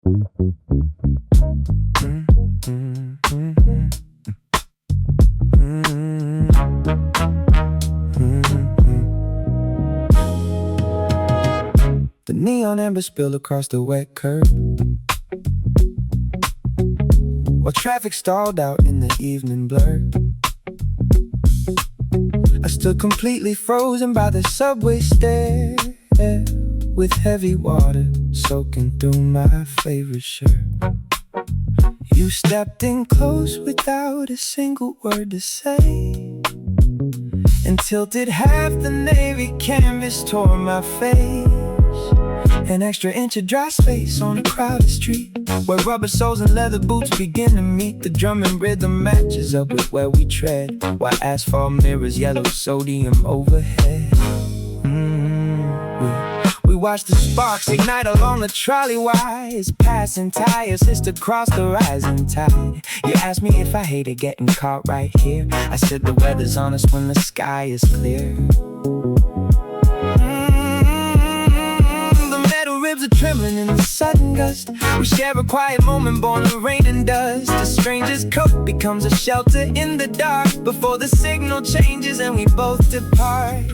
The neon amber spilled across the wet curb, while traffic stalled out in the evening blur. I stood completely frozen by the subway stair, with heavy water soaking through my favorite shirt. You stepped in close without a single word to say, and tilted half the navy canvas toward my face. An extra inch of dry space on a crowded street, where rubber soles and leather boots begin to meet. The drumming rhythm matches up with where we tread, while asphalt mirrors yellow sodium overhead. We watch the sparks ignite along the trolley wires, passing tires hissed across the rising tide. You asked me if I hated getting caught right here. I said the weather's on us when the sky is clear. Ribs are trembling in the sudden gust. We share a quiet moment born of rain and dust. The stranger's coat becomes a shelter in the dark, before the signal changes and we both depart.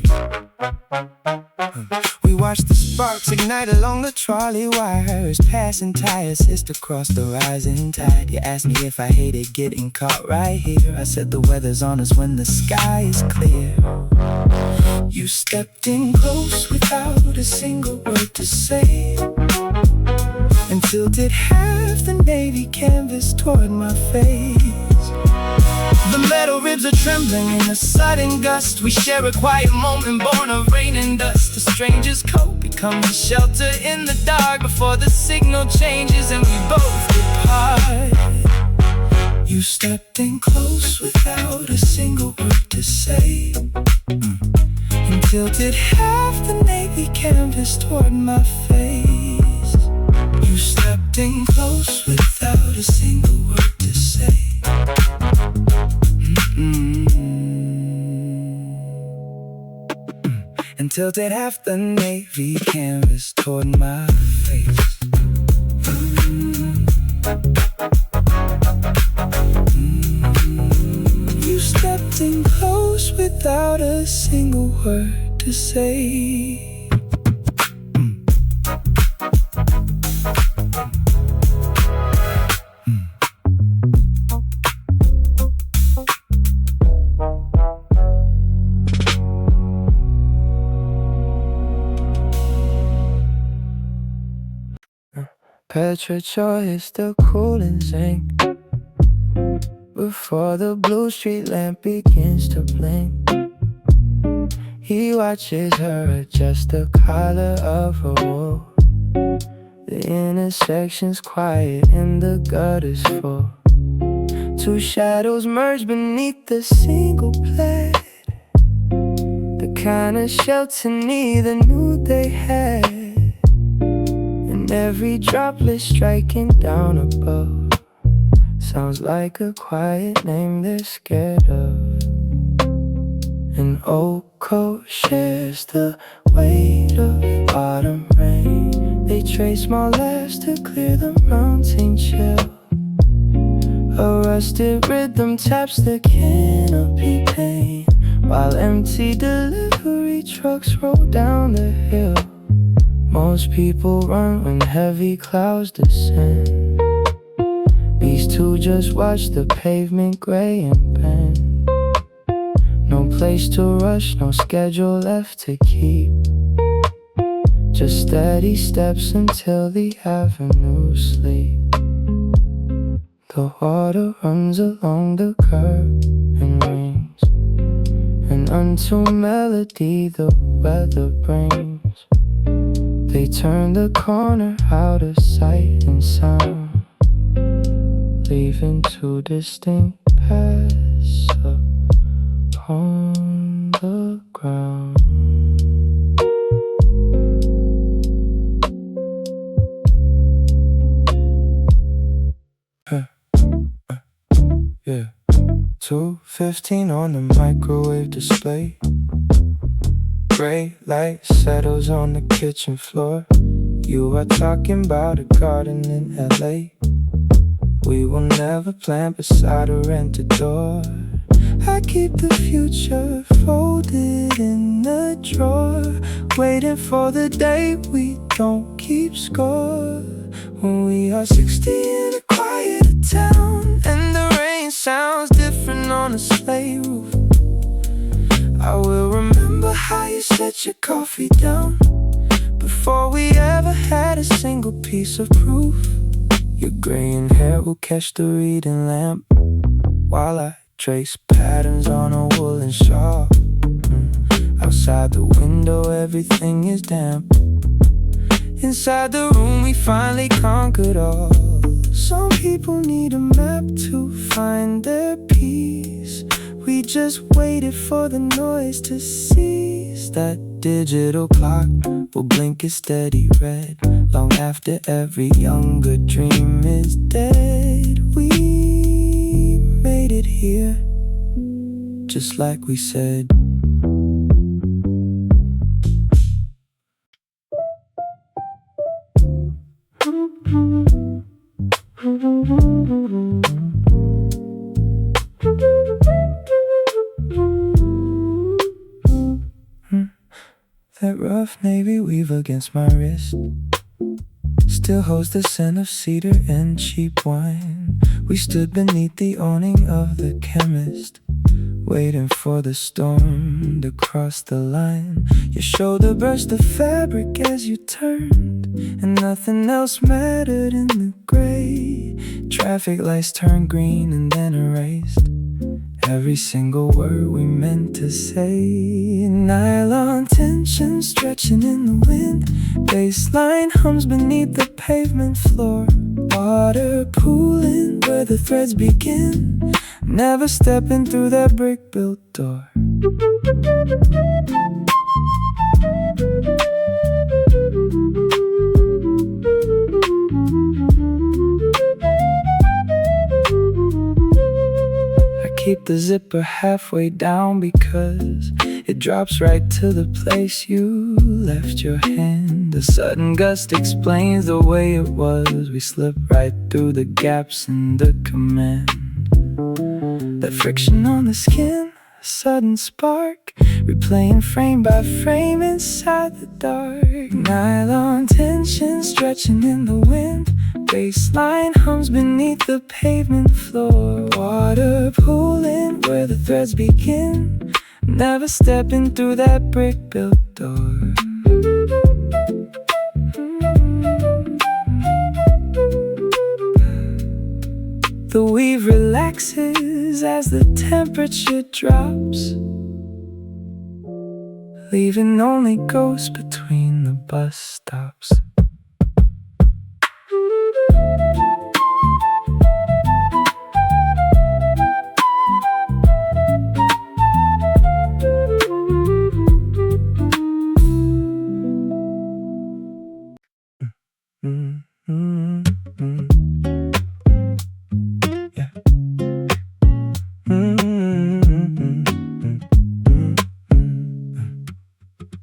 We watch the sparks ignite along the trolley wires, passing tires hissed across the rising tide. You asked me if I hated getting caught right here. I said the weather's on us when the sky is clear. You stepped in close without a single word to say, and tilted half the navy canvas toward my face. The metal ribs are trembling in a sudden gust. We share a quiet moment born of rain and dust. The stranger's coat becomes a shelter in the dark, before the signal changes and we both depart. You stepped in close without a single word to say, and tilted half the navy canvas toward my face. You stepped in close without a single word to say. And tilted half the navy canvas toward my face. You stepped in close without a single word to say. Petrichor is the cooling zinc before the blue street lamp begins to blink. He watches her adjust the collar of her wool. The intersection's quiet and the gutter's full. Two shadows merge beneath the single blade, the kind of shelter neither knew they had. And every droplet striking down above sounds like a quiet name they're scared of. An old coat shares the weight of autumn rain. They trade small laughs to clear the mountain chill. A rusted rhythm taps the canopy pane, while empty delivery trucks roll down the hill. Most people run when heavy clouds descend. These two just watch the pavement gray and bend. No place to rush, no schedule left to keep. Just steady steps until the avenue sleep. The water runs along the curb and rings an untuned melody the weather brings. They turn the corner out of sight and sound, leaving two distinct paths on the ground. Yeah, 2:15 on the microwave display. Gray light settles on the kitchen floor. You are talking about a garden in LA. We will never plant beside a rented door. I keep the future folded in a drawer, waiting for the day we don't keep score. When we are 60 in a quiet town, and the rain sounds different on a sleigh roof, I will remember how you set your coffee down before we ever had a single piece of proof. Your graying hair will catch the reading lamp while I trace patterns on a woolen shawl. Outside the window everything is damp. Inside the room we finally conquered all. Some people need a map to find their peace. We just waited for the noise to cease. That digital clock will blink its steady red long after every younger dream is dead. We made it here, just like we said. That rough navy weave against my wrist still holds the scent of cedar and cheap wine. We stood beneath the awning of the chemist, waiting for the storm to cross the line. Your shoulder brushed the fabric as you turned, and nothing else mattered in the gray. Traffic lights turned green and then erased every single word we meant to say. Nylon tension stretching in the wind, baseline hums beneath the pavement floor. Water pooling where the threads begin, never stepping through that brick-built door. Keep the zipper halfway down because it drops right to the place you left your hand. A sudden gust explains the way it was. We slip right through the gaps in the command. That friction on the skin, a sudden spark, replaying frame by frame inside the dark. Nylon tension stretching in the wind, baseline hums beneath the pavement floor. Water pooling where the threads begin, never stepping through that brick-built door. The weave relaxes as the temperature drops, leaving only ghosts between the bus stops.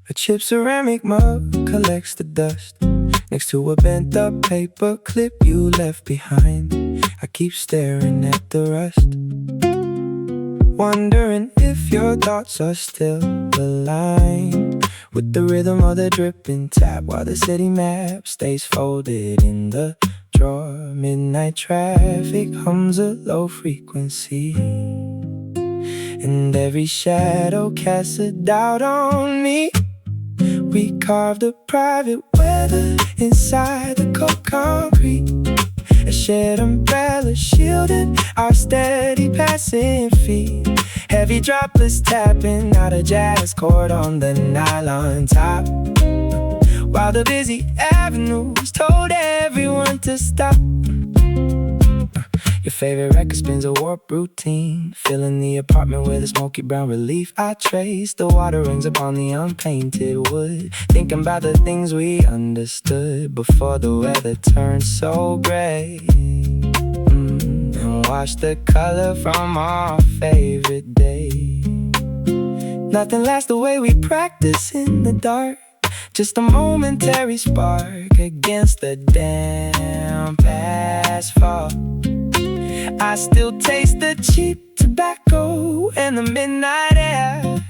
A chipped ceramic mug collects the dust next to a bent up paper clip you left behind. I keep staring at the rust, wondering if your thoughts are still aligned with the rhythm of the dripping tap while the city map stays folded in the drawer. Midnight traffic hums a low frequency, and every shadow casts a doubt on me. We carved a private weather inside the cold concrete, a shared umbrella shielding our steady passing feet. Heavy droplets tapping out a jazz chord on the nylon top, while the busy avenues told everyone to stop. Your favorite record spins a warp routine, filling the apartment with a smoky brown relief. I trace the water rings upon the unpainted wood, thinking about the things we understood before the weather turned so gray, and wash the color from our favorite day. Nothing lasts the way we practice in the dark, Just a momentary spark against the damp asphalt. I still taste the cheap tobacco and the midnight air,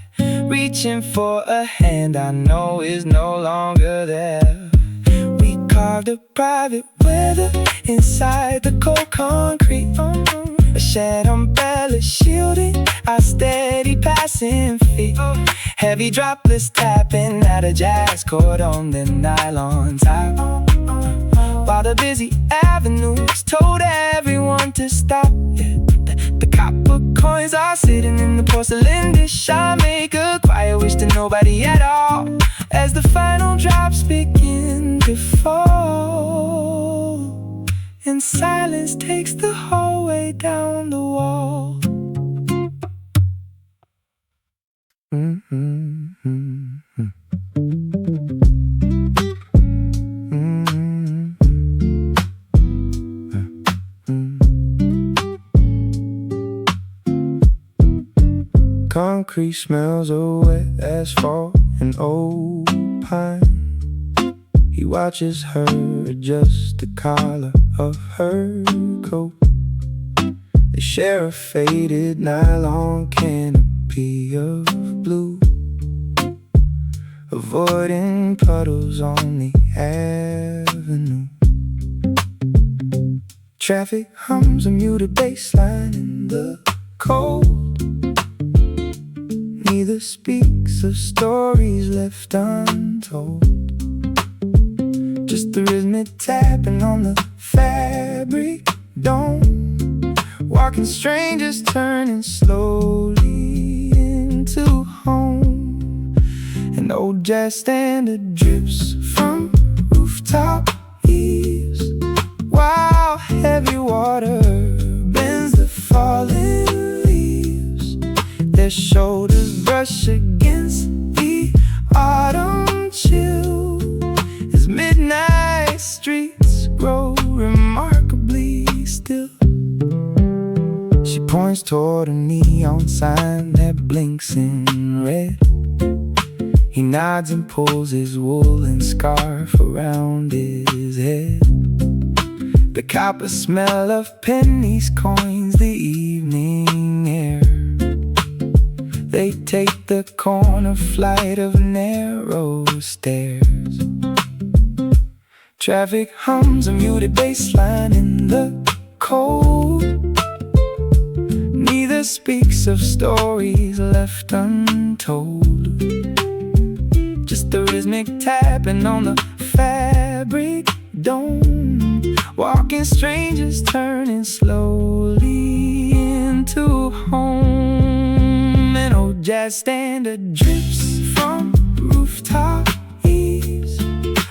reaching for a hand I know is no longer there. We carved a private weather inside the cold concrete, a shed umbrella shielding our steady passing feet. Heavy droplets tapping at a jazz chord on the nylon tile, while the busy avenues told everyone to stop. Yeah. The copper coins are sitting in the porcelain dish. I make a quiet wish to nobody at all as the final drops begin to fall, and silence takes the whole way down the wall. Concrete smells of wet asphalt and old pine. He watches her adjust the collar of her coat. They share a faded nylon canopy of blue, avoiding puddles on the avenue. Traffic hums a muted bass line in the cold. Neither speaks of stories left untold, just the rhythmic tapping on the fabric dome. Walking strangers turning slowly into home. An old jazz standard drips from rooftop eaves, while heavy water bends the falling leaves. Their shoulders brush against the autumn chill as midnight streets grow remarkably still. She points toward a neon sign that blinks in red. He nods and pulls his woolen scarf around his head. The copper smell of pennies coins the evening air. They take the corner flight of narrow stairs. Traffic hums a muted bass line in the cold. Neither speaks of stories left untold, just the rhythmic tapping on the fabric dome. Walking strangers turning slowly into home. An old jazz standard drips from rooftop eaves,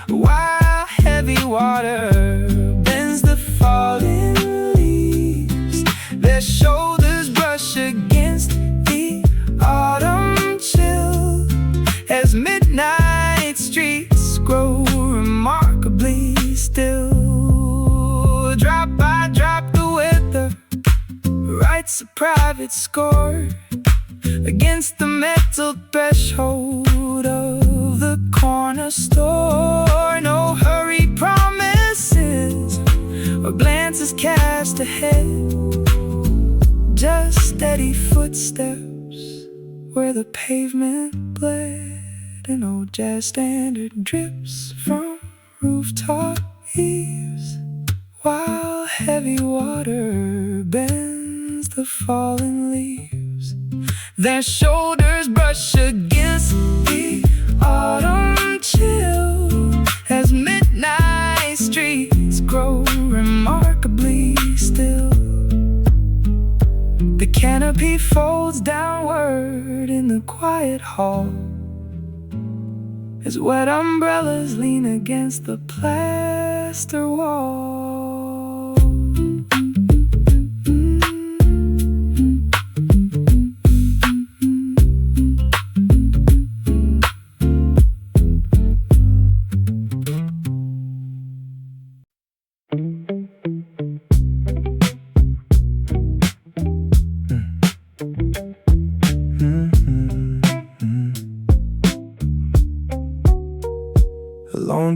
while heavy water bends the falling leaves. Their shoulders brush against the autumn chill as midnight streets grow remarkably still. Drop by drop the weather writes a private score against the metal threshold of the corner store. No hurried promises or glances cast ahead, just steady footsteps where the pavement bled. An old jazz standard drips from rooftop eaves, while heavy water bends the fallen leaves. Their shoulders brush against the autumn chill as midnight streets grow remarkably still. The canopy folds downward in the quiet hall as wet umbrellas lean against the plaster wall.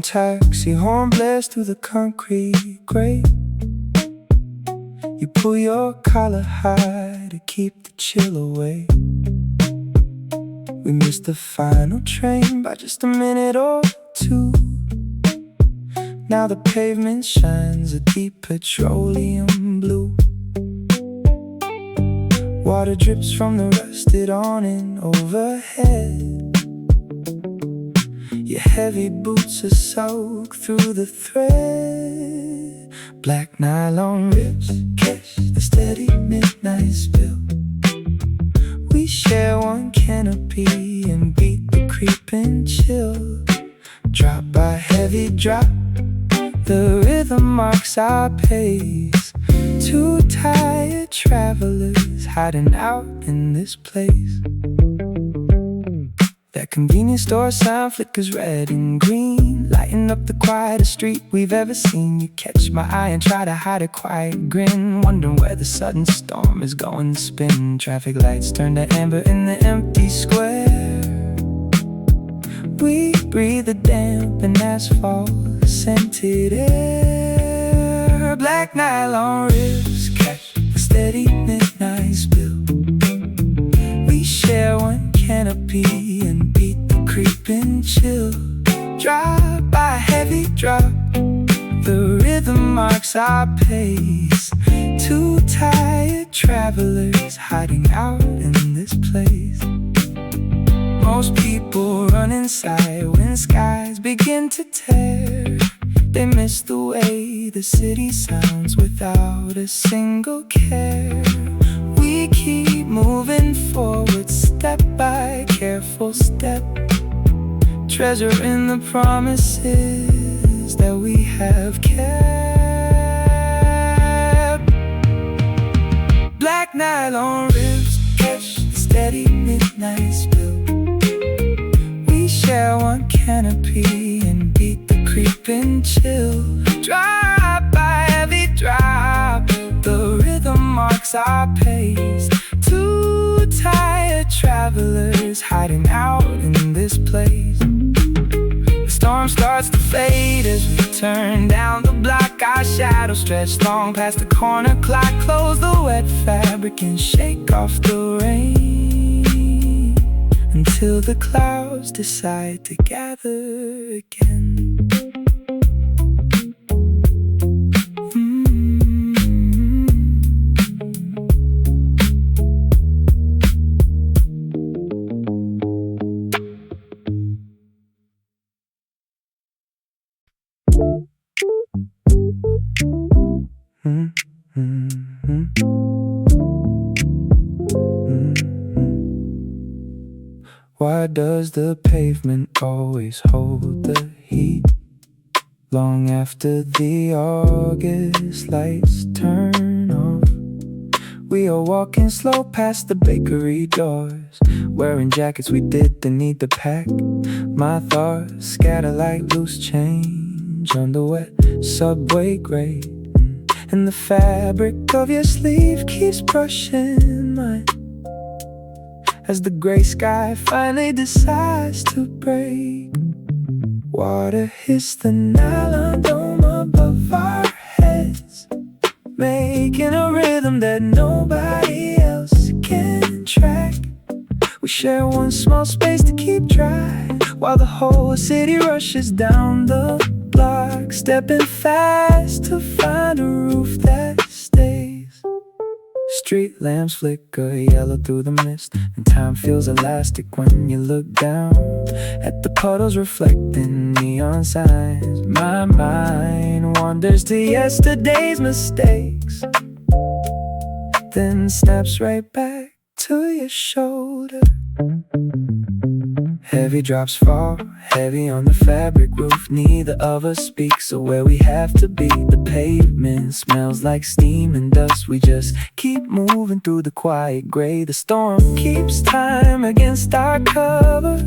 taxi horn blares through the concrete grate. You pull your collar high to keep the chill away. We missed the final train by just a minute or two. Now the pavement shines a deep petroleum blue. Water drips from the rusted awning overhead. Your heavy boots are soaked through the thread. Black nylon ribs catch the steady midnight spill. We share one canopy and beat the creeping chill. Drop by heavy drop, the rhythm marks our pace. Two tired travelers hiding out in this place. That convenience store sign flickers red and green, lighting up the quietest street we've ever seen. You catch my eye and try to hide a quiet grin, wondering where the sudden storm is going to spin. Traffic lights turn to amber in the empty square. We breathe the damp and asphalt scented air. Black nylon ribs catch the steady midnight spill. We share one canopy and beat the creeping chill. Drop by heavy drop, the rhythm marks our pace. Two tired travelers hiding out in this place. Most people run inside when skies begin to tear. They miss the way the city sounds without a single care. We keep moving forward step by careful step, treasure in the promises that we have kept. Black nylon ribs catch the steady midnight spill. We share one canopy and beat the creeping chill. Drop by heavy drop, the rhythm marks our pace. Two tired travelers hiding out in this place. The storm starts to fade as we turn down the block. Our shadows stretch long past the corner clock. Close the wet fabric and shake off the rain until the clouds decide to gather again. Why does the pavement always hold the heat long after the August lights turn off? We are walking slow past the bakery doors, wearing jackets we didn't need to pack. My thoughts scatter like loose change on the wet subway grate, and the fabric of your sleeve keeps brushing mine as the gray sky finally decides to break. Water hits the nylon dome above our heads, making a rhythm that nobody else can track. We share one small space to keep dry, while the whole city rushes down the block, stepping fast to find a roof that stays. Street lamps flicker yellow through the mist, and time feels elastic when you look down at the puddles reflecting neon signs. My mind wanders to yesterday's mistakes, then snaps right back to your shoulder. Heavy drops fall, heavy on the fabric roof. Neither of us speaks of where we have to be. The pavement smells like steam and dust. We just keep moving through the quiet gray. The storm keeps time against our cover,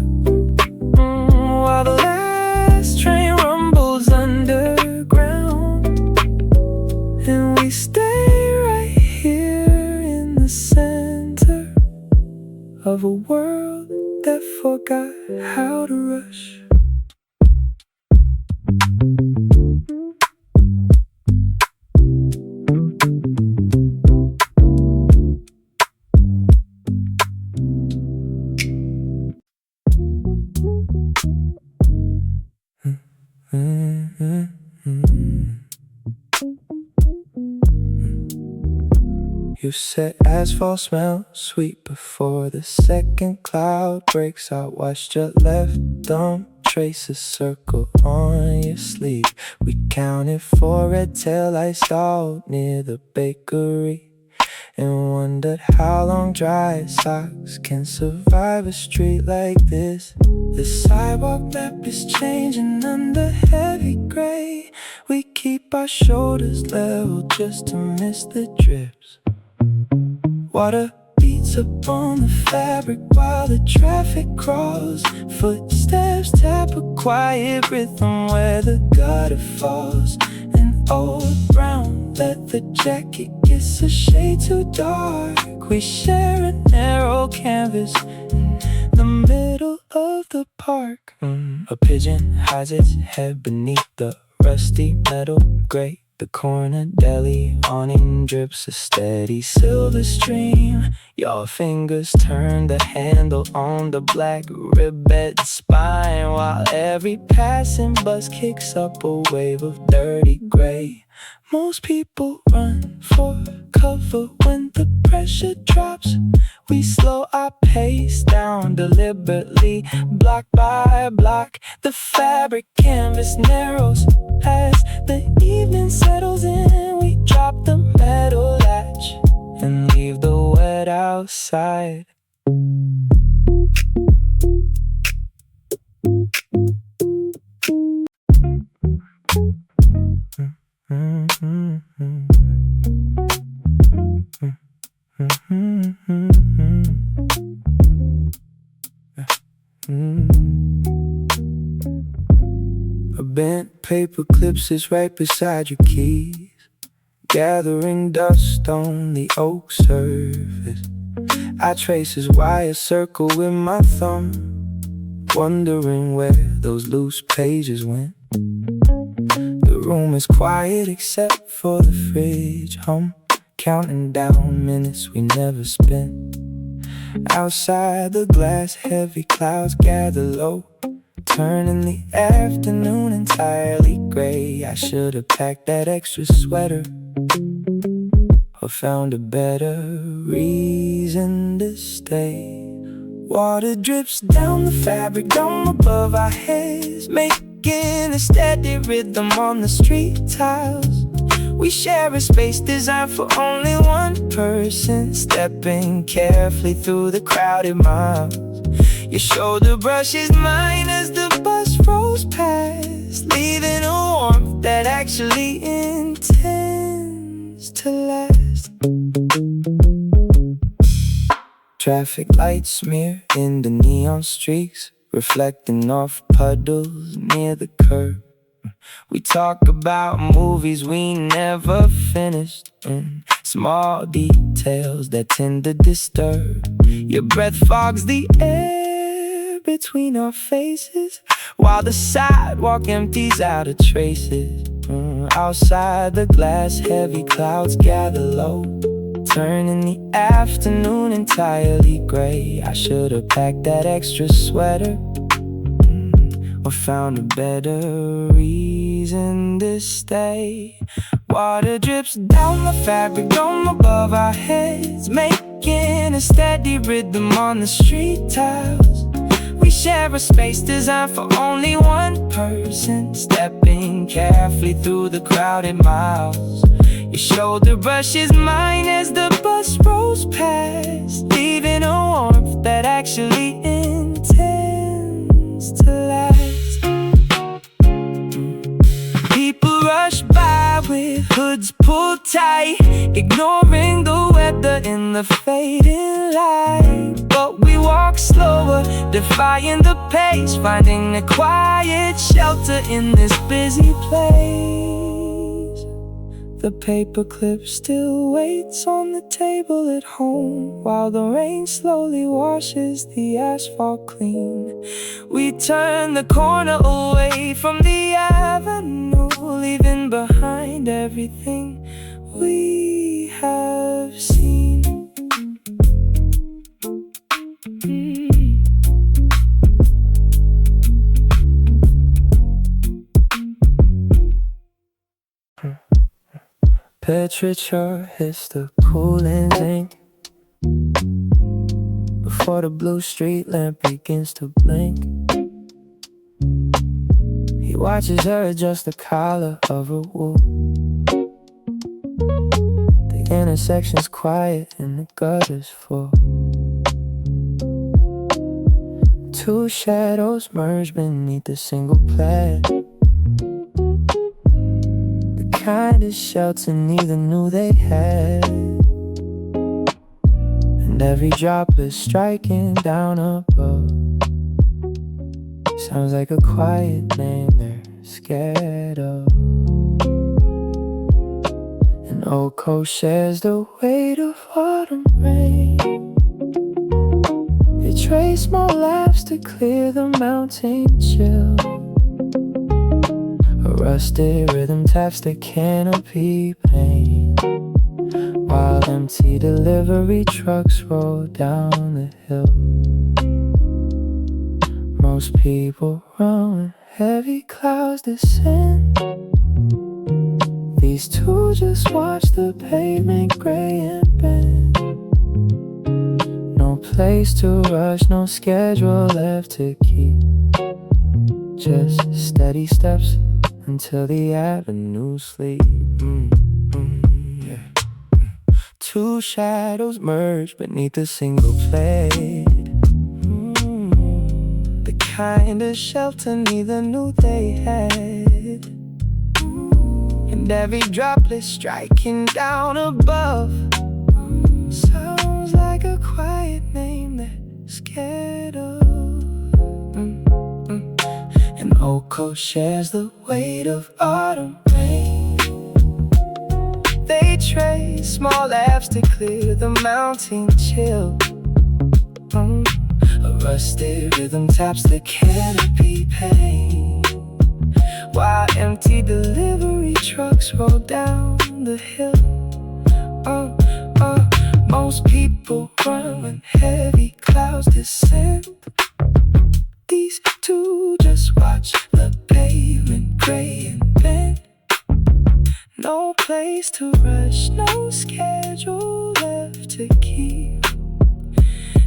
while the last train rumbles underground, and we stay right here in the center of a world that forgot how to rush. You said asphalt smells sweet before the second cloud breaks. I watched your left thumb trace a circle on your sleeve. We counted 4 red tail lights stalled near the bakery and wondered how long dry socks can survive a street like this. The sidewalk map is changing under heavy gray. We keep our shoulders level just to miss the drips. Water beats up on the fabric while the traffic crawls. Footsteps tap a quiet rhythm where the gutter falls. An old brown leather jacket gets a shade too dark. We share a narrow canvas in the middle of the park. A pigeon hides its head beneath the rusty metal grate. The corner deli awning drips a steady silver stream. Your fingers turn the handle on the black ribbed spine, while every passing bus kicks up a wave of dirty gray. Most people run for cover when the pressure drops. We slow our pace down deliberately, block by block. The fabric canvas narrows as the evening settles in. We drop the metal latch and leave the wet outside. A bent paper clip sits right beside your keys, gathering dust on the oak surface. I trace his wire circle with my thumb, wondering where those loose pages went. The room is quiet except for the fridge hum, counting down minutes we never spent. Outside the glass heavy clouds gather low, turning the afternoon entirely gray. I should have packed that extra sweater or found a better reason to stay. Water drips down the fabric down above our heads, making a steady rhythm on the street tiles. We share a space designed for only one person, stepping carefully through the crowded miles. Your shoulder brushes mine as the bus rolls past, leaving a warmth that actually intends to last. Traffic lights smear in the neon streaks, reflecting off puddles near the curb. We talk about movies we never finished, and small details that tend to disturb. Your breath fogs the air between our faces, while the sidewalk empties out of traces. Outside the glass heavy clouds gather low, turning the afternoon entirely gray. I should have packed that extra sweater or found a better reason to stay. Water drips down the fabric from above our heads, making a steady rhythm on the street tiles. We share a space designed for only one person, stepping carefully through the crowded miles. Your shoulder brushes mine as the bus rolls past, leaving a warmth that actually intends to last. People rush by with hoods pulled tight, ignoring the weather in the fading light. But we walk slower, defying the pace, finding a quiet shelter in this busy place. The paperclip still waits on the table at home, while the rain slowly washes the asphalt clean. We turn the corner away from the avenue, leaving behind everything we have seen. Literature hits the cooling zinc before the blue street lamp begins to blink. He watches her adjust the collar of her wool. The intersection's quiet and the gutter's full. Two shadows merge beneath a single plaid. The kind of shelter neither knew they had. And every droplet striking down above sounds like a quiet name they're scared of. An old coat shares the weight of autumn rain. They trade small laps to clear the mountain chill. A rusted rhythm taps the canopy pane, while empty delivery trucks roll down the hill. Most people run when heavy clouds descend. These two just watch the pavement gray and bend. No place to rush, no schedule left to keep. Just steady steps until the avenue sleep. Yeah. Two shadows merge beneath a single blade. The kind of shelter neither knew they had. And every droplet striking down above sounds like a quiet name they're scared of. An old coat shares the weight of autumn rain. They trade small laps to clear the mountain chill. A rusted rhythm taps the canopy pane, while empty delivery trucks roll down the hill. Most people run when heavy clouds descend. These two just watch the pavement gray and bend. No place to rush, no schedule left to keep.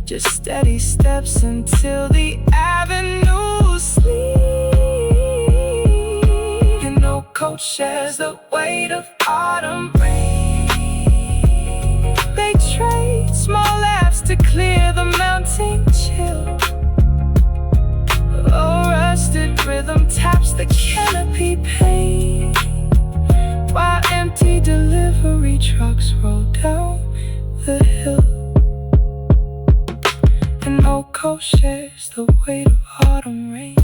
Just steady steps until the avenue sleep. And no coat shares the weight of autumn rain. They trade small laps to clear the mountain chill. A rusted rhythm taps the canopy pane, while empty delivery trucks roll down the hill. And old coat shares the weight of autumn rain.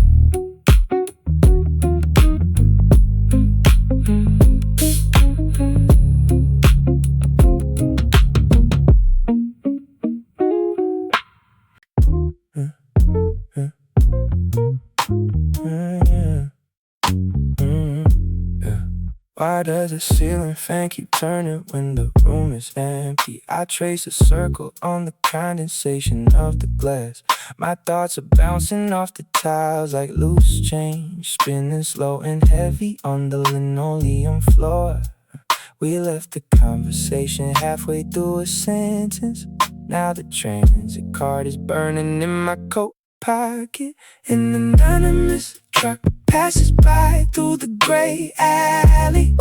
Why does the ceiling fan keep turning when the room is empty? I trace a circle on the condensation of the glass. My thoughts are bouncing off the tiles like loose change, spinning slow and heavy on the linoleum floor. We left the conversation halfway through a sentence. Now the transit card is burning in my coat pocket. An anonymous truck passes by through the gray alley.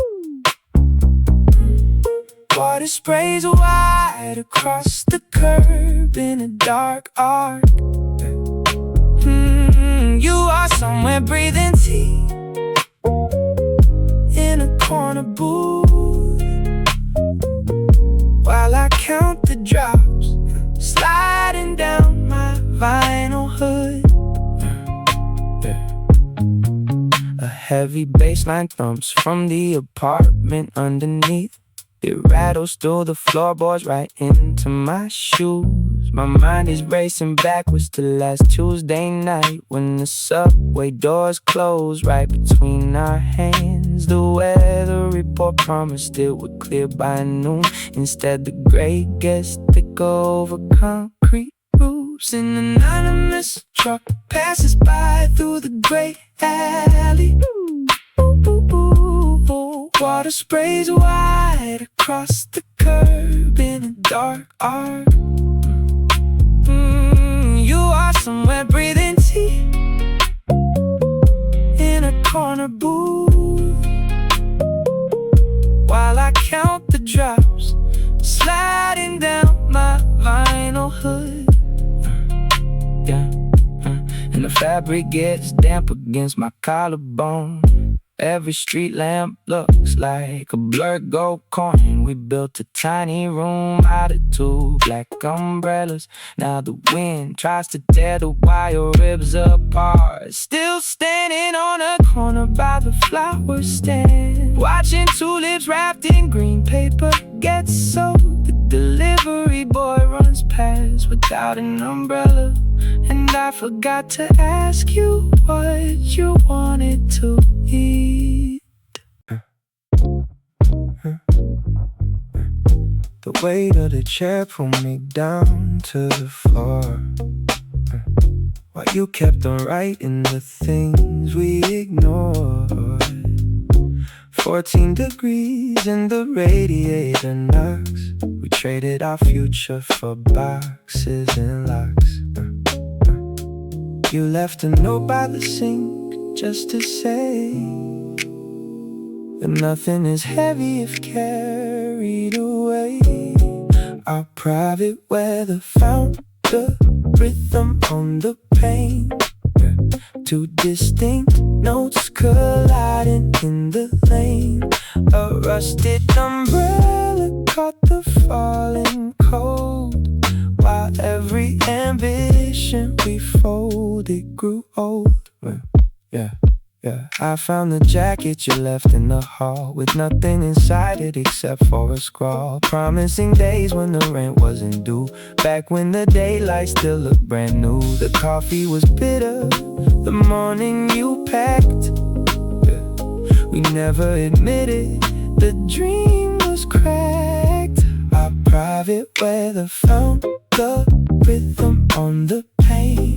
Water sprays wide across the curb in a dark arc. You are somewhere breathing tea in a corner booth, while I count the drops sliding down my vinyl hood. A heavy bassline thumps from the apartment underneath. It rattles through the floorboards right into my shoes. My mind is racing backwards to last Tuesday night, when the subway doors closed right between our hands. The weather report promised it would clear by noon. Instead the gray gets thick over concrete roofs. An anonymous truck passes by through the gray alley. Water sprays wide across the curb in a dark arc. You are somewhere breathing tea in a corner booth, while I count the drops sliding down my vinyl hood. Yeah, and the fabric gets damp against my collarbone. Every street lamp looks like a blurred gold coin. We built a tiny room out of 2 black umbrellas. Now the wind tries to tear the wire ribs apart. Still standing on a corner by the flower stand, watching tulips wrapped in green paper get sold. The delivery boy runs past without an umbrella, and I forgot to ask you what you wanted to eat. The weight of the chair pulled me down to the floor, while you kept on writing the things we ignored. 14 degrees and the radiator knocks. We traded our future for boxes and locks. You left a note by the sink just to say that nothing is heavy if carried away. Our private weather found the rhythm on the pane. 2 distinct notes colliding in the lane. A rusted umbrella caught the falling cold, while every ambition we folded grew old. Yeah. I found the jacket you left in the hall, with nothing inside it except for a scrawl, promising days when the rent wasn't due, back when the daylight still looked brand new. The coffee was bitter the morning you packed. We never admitted the dream was cracked. Our private weather found the rhythm on the pane.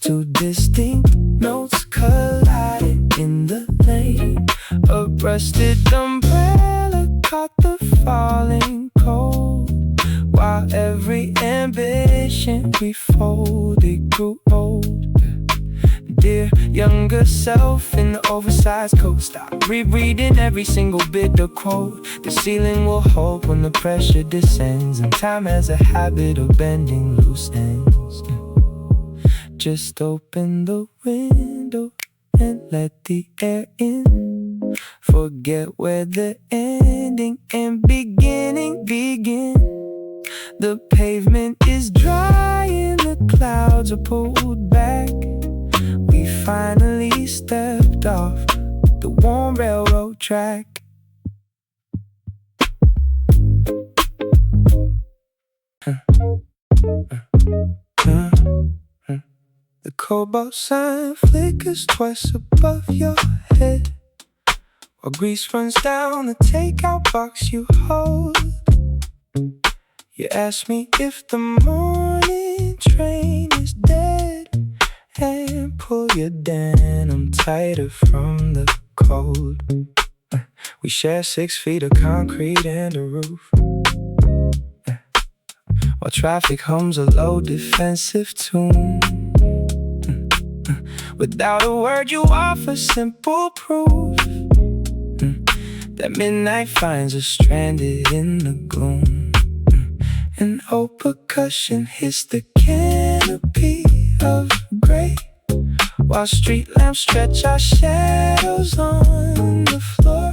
2 distinct notes collided in the lane. A rusted umbrella caught the falling cold, while every ambition we folded grew old. Dear younger self in the oversized coat, stop rereading every single bit of quote. The ceiling will hold when the pressure descends, and time has a habit of bending loose ends. Just open the window and let the air in. Forget where the ending and beginning begin. The pavement is dry and the clouds are pulled back. We finally stepped off the warm railroad track. The cobalt sign flickers twice above your head, while grease runs down the takeout box you hold. You ask me if the morning train is dead, and pull your denim tighter from the cold. We share 6 feet of concrete and a roof, while traffic hums a low defensive tune. Without a word you offer simple proof that midnight finds us stranded in the gloom. And old percussion hits the canopy of gray, while street lamps stretch our shadows on the floor.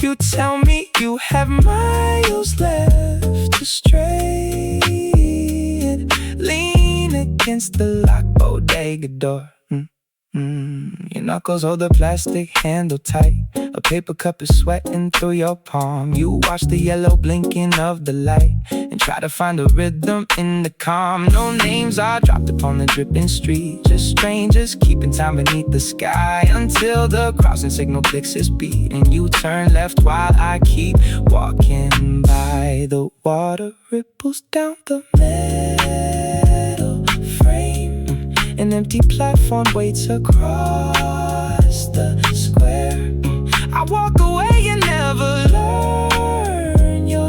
You tell me you have miles left to stray, and lean against the locked bodega door. Your knuckles hold the plastic handle tight. A paper cup is sweating through your palm. You watch the yellow blinking of the light and try to find a rhythm in the calm. No names are dropped upon the dripping street, just strangers keeping time beneath the sky, until the crossing signal clicks its beat and you turn left while I keep walking by. The water ripples down the metal frame. An empty platform waits across the square. I walk away and never learn your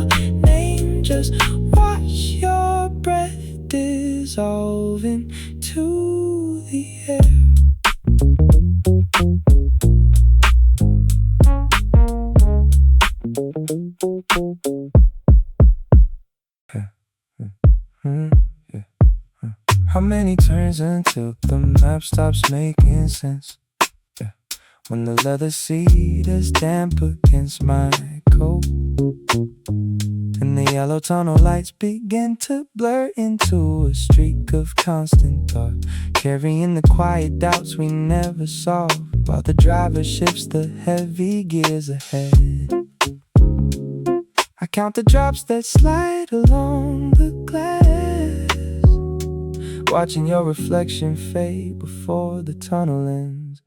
How many turns until the map stops making sense? Yeah. When the leather seat is damp against my coat, and the yellow tunnel lights begin to blur into a streak of constant thought, carrying the quiet doubts we never solve, while the driver shifts the heavy gears ahead. I count the drops that slide along the glass, watching your reflection fade before the tunnel ends.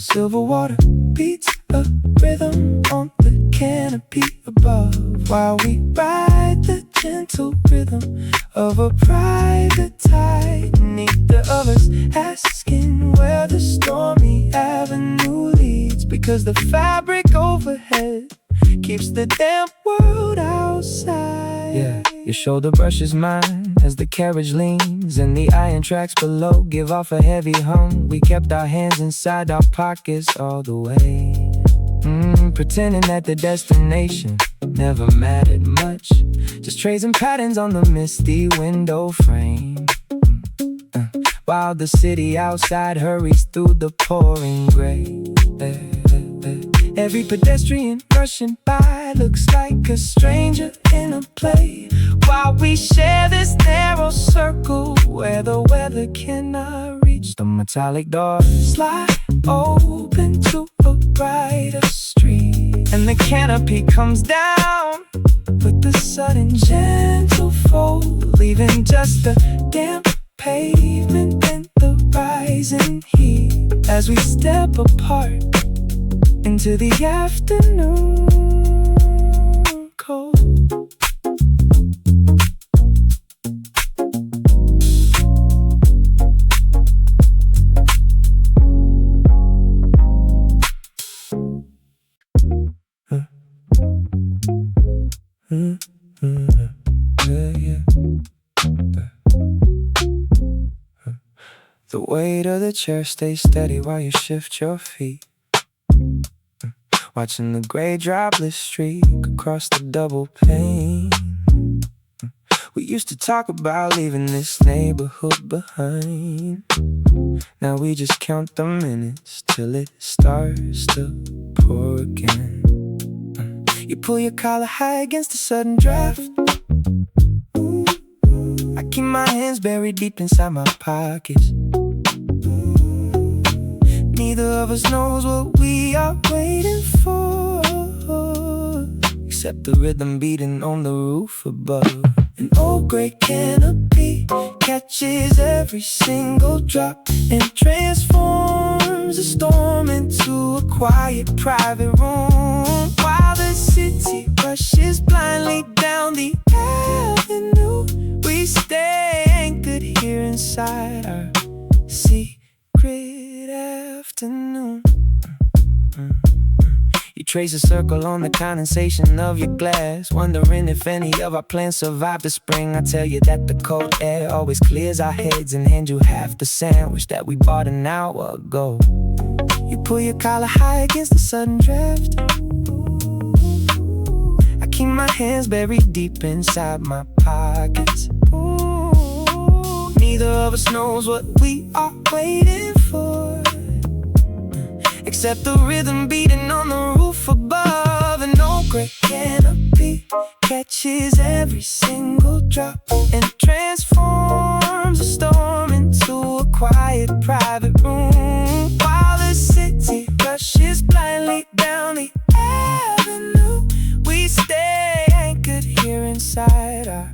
Silver water beats a rhythm on the canopy above, while we ride the gentle rhythm of a private tide. Neither of us asking where the stormy avenue leads, because the fabric overhead keeps the damp world outside. Yeah, your shoulder brushes mine as the carriage leans, and the iron tracks below give off a heavy hum. We kept our hands inside our pockets all the way, pretending that the destination never mattered much, just tracing patterns on the misty window frame, while the city outside hurries through the pouring gray. Every pedestrian rushing by looks like a stranger in a play, while we share this narrow circle where the weather cannot reach. The metallic doors slide open to a brighter street, and the canopy comes down with a sudden gentle fold, leaving just a damp pavement and the rising heat as we step apart into the afternoon cold. The weight of the chair stays steady while you shift your feet, watching the gray droplets streak across the double pane. We used to talk about leaving this neighborhood behind. Now we just count the minutes till it starts to pour again. You pull your collar high against the sudden draft. I keep my hands buried deep inside my pockets. Neither of us knows what we are waiting for, except the rhythm beating on the roof above. An old gray canopy catches every single drop and transforms a storm into a quiet private room, while the city rushes blindly down the avenue. We stay anchored here inside our secret afternoon. You trace a circle on the condensation of your glass, wondering if any of our plans survived the spring. I tell you that the cold air always clears our heads, and hand you half the sandwich that we bought an hour ago. You pull your collar high against the sudden draft. I keep my hands buried deep inside my pockets. Neither of us knows what we are waiting for, except the rhythm beating on the roof above. An old gray canopy catches every single drop and transforms a storm into a quiet private room, while the city rushes blindly down the avenue. We stay anchored here inside our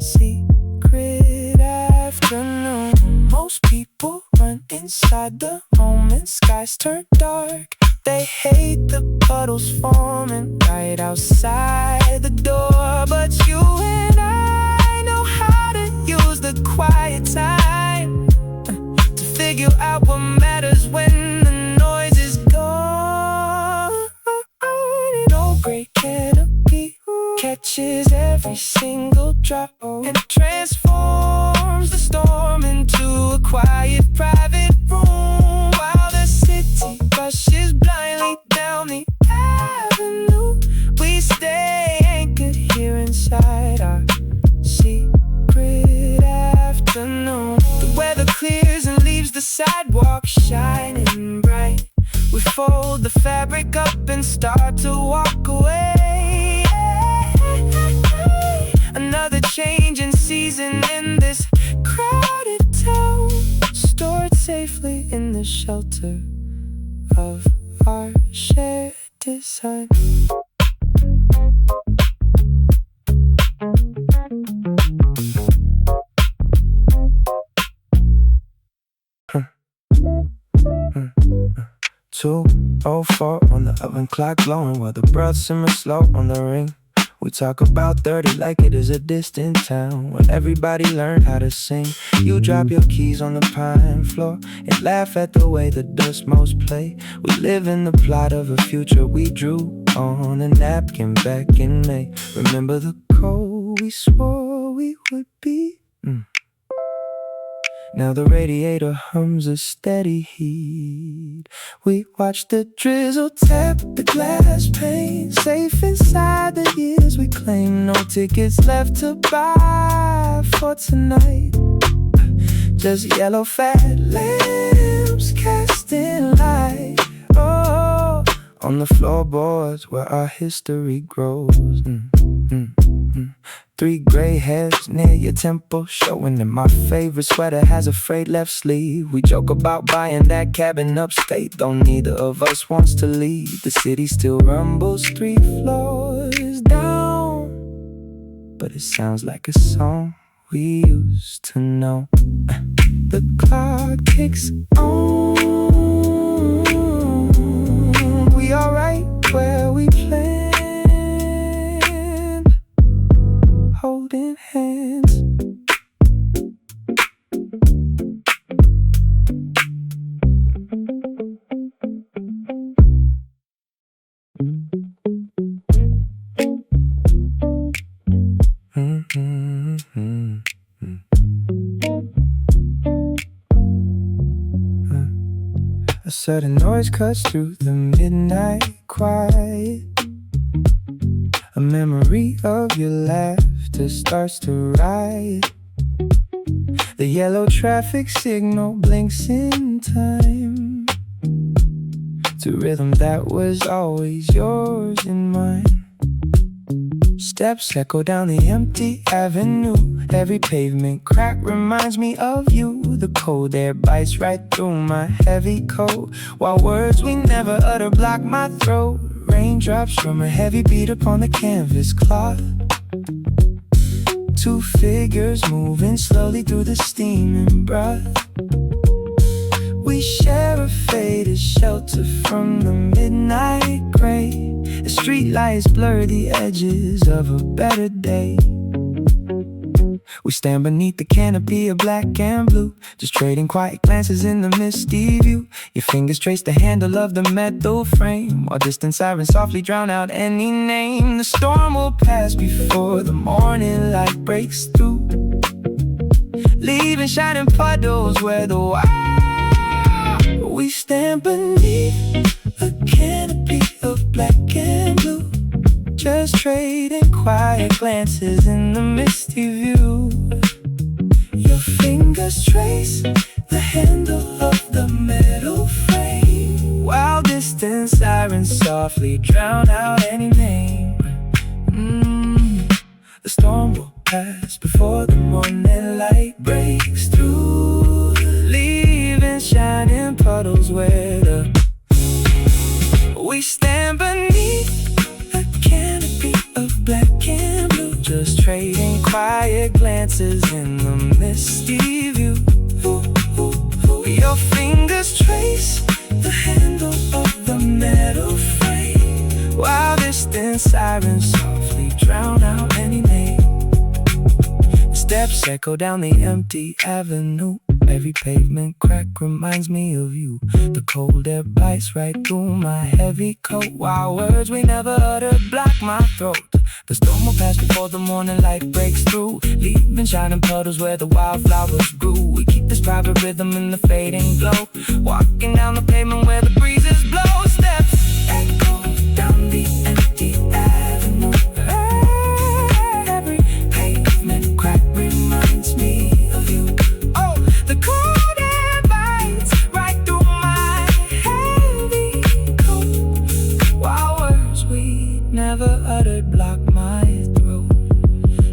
secret afternoon. Most people run inside the moment skies turn dark. They hate the puddles forming right outside the door, but you and I know how to use the quiet time to figure out what matters when the noise is gone. No great canopy catches every single drop and transforms the storm into a quiet private room, while the city rushes blindly down the avenue. We stay anchored here inside our secret afternoon. raindrops shining bright. We fold the fabric up and start to walk away. Another change in season in this crowded town, stored safely in the shelter of our shared design. Two oh four on the oven clock glowing while the broth simmers slow on the ring. We talk about 30 like it is a distant town where everybody learned how to sing. You drop your keys on the pine floor and laugh at the way the dust motes play. We live in the plot of a future we drew on a napkin back in May. Remember the cold we swore we would be? Now the radiator hums a steady heat. We watch the drizzle tap the glass pane. Safe inside the years we claim. No tickets left to buy for tonight. Just yellow fat lamps casting light, oh, on the floorboards where our history grows. Three gray hairs near your temple showing that my favorite sweater has a frayed left sleeve. We joke about buying that cabin upstate, though neither of us wants to leave. The city still rumbles 3 floors down, but it sounds like a song we used to know. The clock kicks on. We are right where we planned, holding hands. A sudden noise cuts through the midnight quiet. A memory of your laughter starts to riot. The yellow traffic signal blinks in time to rhythm that was always yours and mine. Steps echo down the empty avenue. Every pavement crack reminds me of you. The cold air bites right through my heavy coat, while words we never utter block my throat. Raindrops from a heavy beat upon the canvas cloth. 2 figures moving slowly through the steaming broth. We share a faded shelter from the midnight gray. The street lights blur the edges of a better day. We stand beneath the canopy of black and blue, just trading quiet glances in the misty view. Your fingers trace the handle of the metal frame, while distant sirens softly drown out any name. The storm will pass before the morning light breaks through, leaving shining puddles where the wild. We stand beneath a canopy of black and blue, just trading quiet glances in the misty view. Your fingers trace the handle of the metal frame, while distant sirens softly drown out any name. The storm will pass before the morning light breaks through, leaving shining puddles where the we stand beneath a canopy of black and blue, just trading quiet glances in the misty view. Your fingers trace the handle of the metal frame, while distant sirens softly drown out any name. Steps echo down the empty avenue. Every pavement crack reminds me of you. The cold air bites right through my heavy coat, while words we never uttered block my throat. The storm will pass before the morning light breaks through, leaving shining puddles where the wildflowers grew. We keep this private rhythm in the fading glow, walking down the pavement where the breezes blow. Steps echo down the empty avenue. Every pavement crack reminds me of you. The cold air bites right through they block my throat.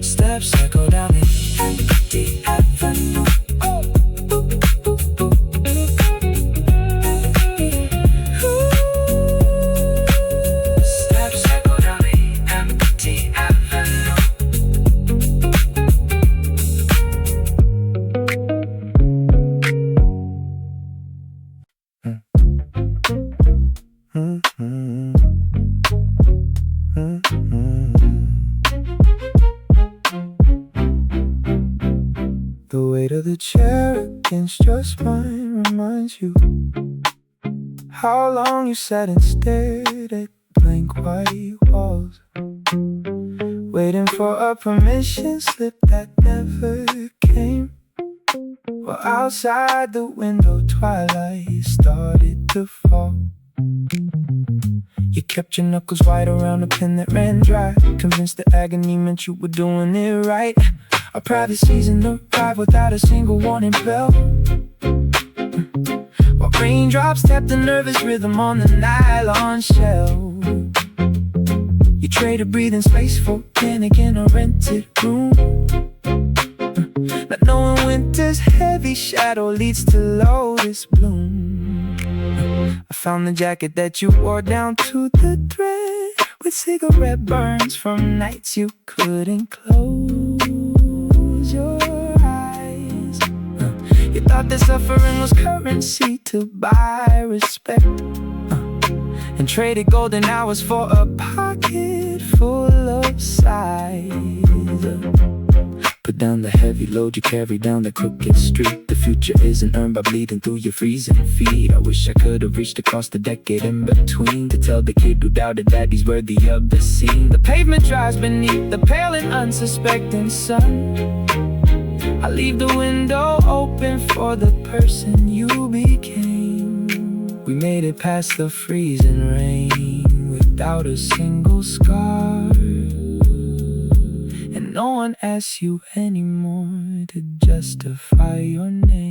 Steps echo down the empty avenue. Steps echo down the empty avenue. The weight of the chair against your spine reminds you how long you sat and stared at blank white walls, waiting for a permission slip that never came. Well, outside the window, twilight started to fall. You kept your knuckles white around a pen that ran dry, convinced the agony meant you were doing it right. Our private season arrived without a single warning bell, while raindrops tapped the nervous rhythm on the nylon shell. You traded breathing space for panic in a rented room, not knowing winter's heavy shadow leads to lotus bloom. I found the jacket that you wore down to the thread, with cigarette burns from nights you couldn't close your eyes. You thought that suffering was currency to buy respect, and traded golden hours for a pocket full of sighs. Put down the heavy load you carry down the crooked street. The future isn't earned by bleeding through your freezing feet. I wish I could have reached across the decade in between to tell the kid who doubted that he's worthy of the scene. The pavement dries beneath the pale and unsuspecting sun. I leave the window open for the person you became. We made it past the freezing rain without a single scar, and no one asks you anymore to justify your name.